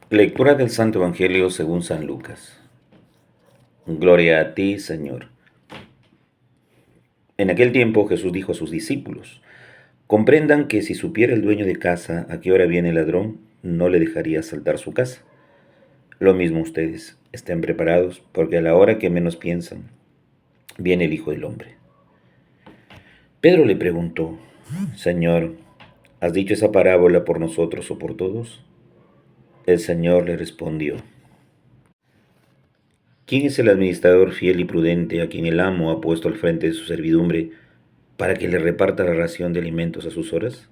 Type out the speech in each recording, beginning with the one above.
Lectura del Santo Evangelio según San Lucas. Gloria a ti, Señor. En aquel tiempo Jesús dijo a sus discípulos, comprendan que si supiera el dueño de casa a qué hora viene el ladrón, no le dejaría asaltar su casa. Lo mismo ustedes, estén preparados, porque a la hora que menos piensan, viene el Hijo del Hombre. Pedro le preguntó, Señor, ¿has dicho esa parábola por nosotros o por todos? El Señor le respondió, ¿quién es el administrador fiel y prudente a quien el amo ha puesto al frente de su servidumbre para que le reparta la ración de alimentos a sus horas?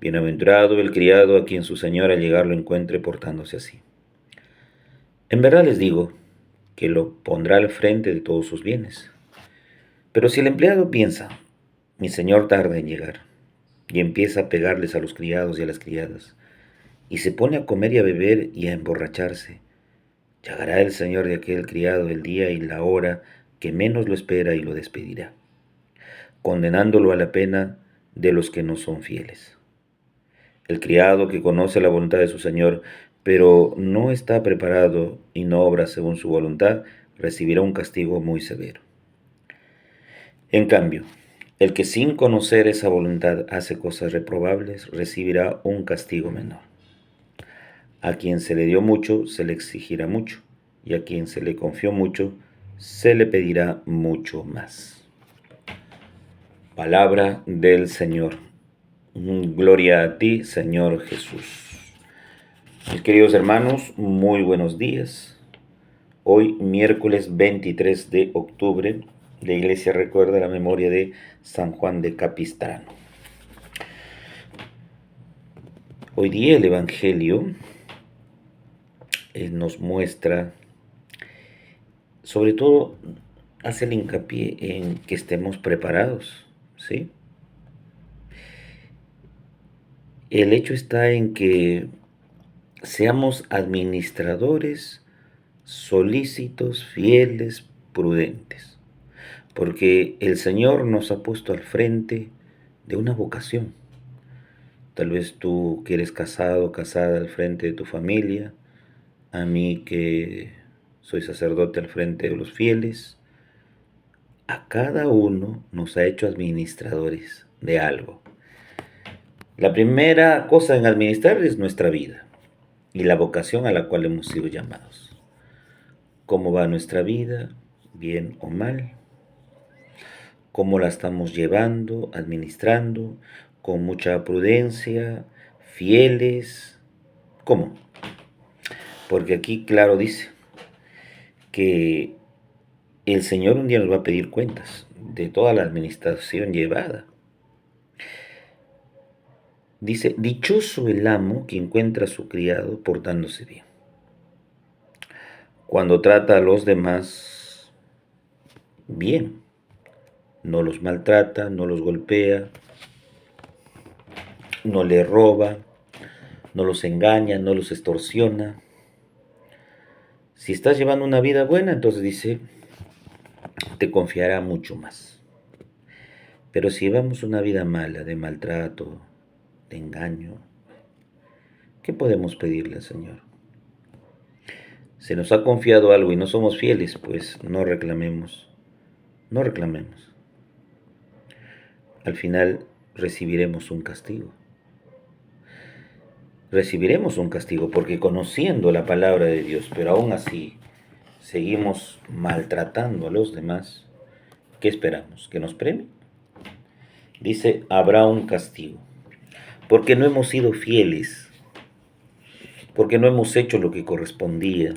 Bienaventurado el criado a quien su señor al llegar lo encuentre portándose así. En verdad les digo que lo pondrá al frente de todos sus bienes. Pero si el empleado piensa, mi señor tarda en llegar, y empieza a pegarles a los criados y a las criadas, y se pone a comer y a beber y a emborracharse, llegará el señor de aquel criado el día y la hora que menos lo espera y lo despedirá, condenándolo a la pena de los que no son fieles. El criado que conoce la voluntad de su señor, pero no está preparado y no obra según su voluntad, recibirá un castigo muy severo. En cambio, el que sin conocer esa voluntad hace cosas reprobables, recibirá un castigo menor. A quien se le dio mucho, se le exigirá mucho, y a quien se le confió mucho, se le pedirá mucho más. Palabra del Señor. Gloria a ti, Señor Jesús. Mis queridos hermanos, muy buenos días. Hoy, miércoles 23 de octubre, la iglesia recuerda la memoria de San Juan de Capistrano. Hoy día el Evangelio nos muestra, sobre todo, hace el hincapié en que estemos preparados, ¿sí? El hecho está en que seamos administradores solícitos, fieles, prudentes, porque el Señor nos ha puesto al frente de una vocación. Tal vez tú que eres casado, casada al frente de tu familia, a mí que soy sacerdote al frente de los fieles, a cada uno nos ha hecho administradores de algo. La primera cosa en administrar es nuestra vida y la vocación a la cual hemos sido llamados. ¿Cómo va nuestra vida? ¿Bien o mal? ¿Cómo la estamos llevando, administrando? ¿Con mucha prudencia? ¿Fieles? ¿Cómo? Porque aquí claro dice que el Señor un día nos va a pedir cuentas de toda la administración llevada. Dice, dichoso el amo que encuentra a su criado portándose bien. Cuando trata a los demás bien, no los maltrata, no los golpea, no le roba, no los engaña, no los extorsiona. Si estás llevando una vida buena, entonces dice, te confiará mucho más. Pero si llevamos una vida mala, de maltrato, de engaño, ¿qué podemos pedirle al Señor? Se nos ha confiado algo y no somos fieles, pues no reclamemos, no reclamemos. Al final recibiremos un castigo. Recibiremos un castigo porque conociendo la palabra de Dios, pero aún así seguimos maltratando a los demás, ¿qué esperamos? ¿Que nos premie? Dice, habrá un castigo, porque no hemos sido fieles, porque no hemos hecho lo que correspondía,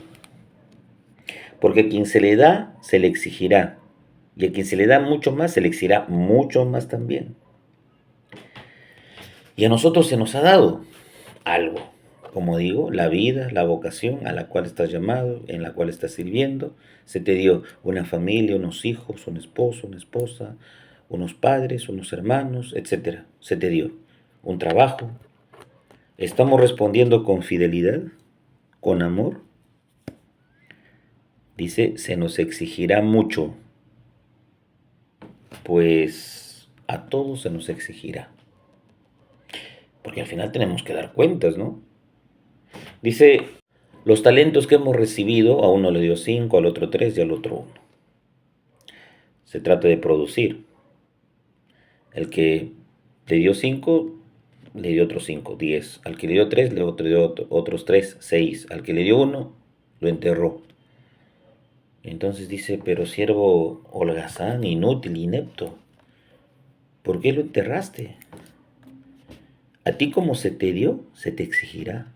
porque a quien se le da, se le exigirá, y a quien se le da mucho más, se le exigirá mucho más también. Y a nosotros se nos ha dado algo, como digo, la vida, la vocación a la cual estás llamado, en la cual estás sirviendo. Se te dio una familia, unos hijos, un esposo, una esposa, unos padres, unos hermanos, etcétera. Se te dio un trabajo. ¿Estamos respondiendo con fidelidad, con amor? Dice, se nos exigirá mucho, pues a todos se nos exigirá. Porque al final tenemos que dar cuentas, ¿no? Dice, los talentos que hemos recibido, a uno le dio 5, al otro 3 y al otro uno. Se trata de producir. El que le dio 5, le dio otros 5, 10. Al que le dio 3, le dio otros 3, 6. Al que le dio uno, lo enterró. Entonces dice, pero siervo holgazán, inútil, inepto, ¿por qué lo enterraste? A ti como se te dio, se te exigirá.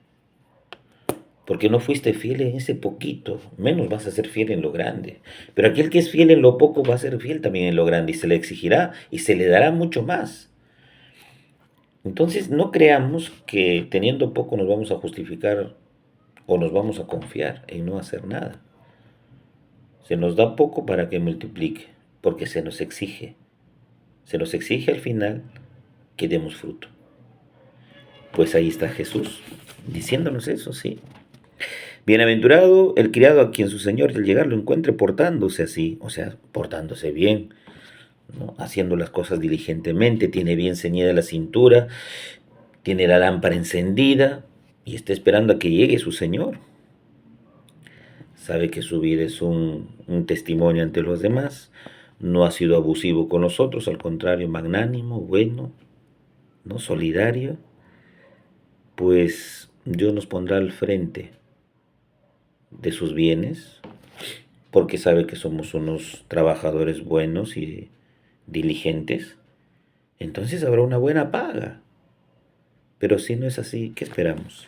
Porque no fuiste fiel en ese poquito, menos vas a ser fiel en lo grande. Pero aquel que es fiel en lo poco va a ser fiel también en lo grande y se le exigirá y se le dará mucho más. Entonces no creamos que teniendo poco nos vamos a justificar o nos vamos a confiar en no hacer nada. Se nos da poco para que multiplique, porque se nos exige. Se nos exige al final que demos fruto. Pues ahí está Jesús diciéndonos eso, sí. Bienaventurado el criado a quien su señor al llegar lo encuentre portándose así, o sea, portándose bien, ¿no? Haciendo las cosas diligentemente, tiene bien ceñida la cintura, tiene la lámpara encendida y está esperando a que llegue su señor. Sabe que su vida es un testimonio ante los demás, no ha sido abusivo con nosotros, al contrario, magnánimo, bueno, ¿no? Solidario, pues Dios nos pondrá al frente de sus bienes, porque sabe que somos unos trabajadores buenos y diligentes, entonces habrá una buena paga. Pero si no es así, ¿qué esperamos?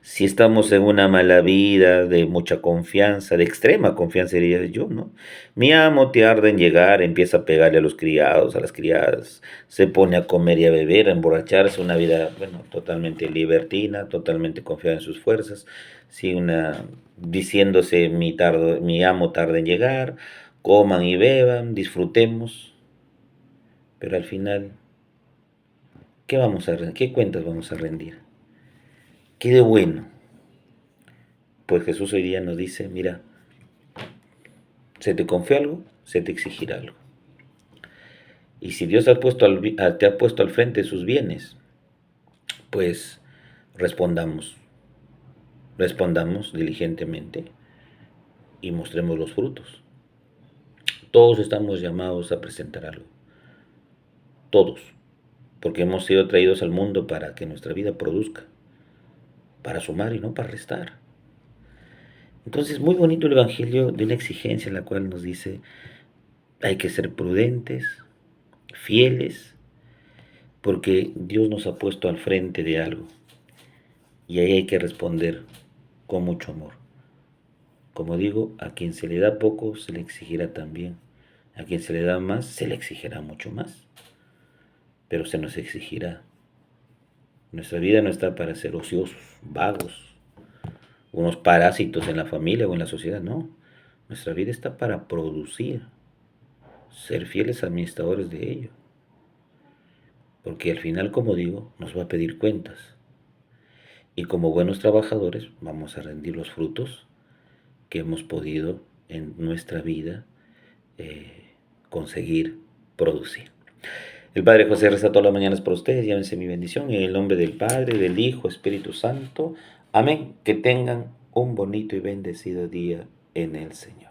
Si estamos en una mala vida, de mucha confianza, de extrema confianza, diría yo, ¿no? Mi amo tarda en llegar, empieza a pegarle a los criados, a las criadas, se pone a comer y a beber, a emborracharse, una vida, bueno, totalmente libertina, totalmente confiada en sus fuerzas, sí, diciéndose mi amo tarda en llegar, coman y beban, disfrutemos, pero al final, ¿qué cuentas vamos a rendir? ¿Qué de bueno? Pues Jesús hoy día nos dice, mira, se te confió algo, se te exigirá algo. Y si Dios te ha puesto al frente de sus bienes, pues respondamos, respondamos diligentemente y mostremos los frutos. Todos estamos llamados a presentar algo, todos, porque hemos sido traídos al mundo para que nuestra vida produzca, para sumar y no para restar. Entonces, muy bonito el Evangelio de una exigencia en la cual nos dice, hay que ser prudentes, fieles, porque Dios nos ha puesto al frente de algo y ahí hay que responder con mucho amor. Como digo, a quien se le da poco se le exigirá también, a quien se le da más se le exigirá mucho más, pero se nos exigirá. Nuestra vida no está para ser ociosos, vagos, unos parásitos en la familia o en la sociedad, no. Nuestra vida está para producir, ser fieles administradores de ello, porque al final, como digo, nos va a pedir cuentas. Y como buenos trabajadores vamos a rendir los frutos que hemos podido en nuestra vida conseguir producir. El Padre José reza todas las mañanas por ustedes, llámense mi bendición en el nombre del Padre, del Hijo, Espíritu Santo. Amén. Que tengan un bonito y bendecido día en el Señor.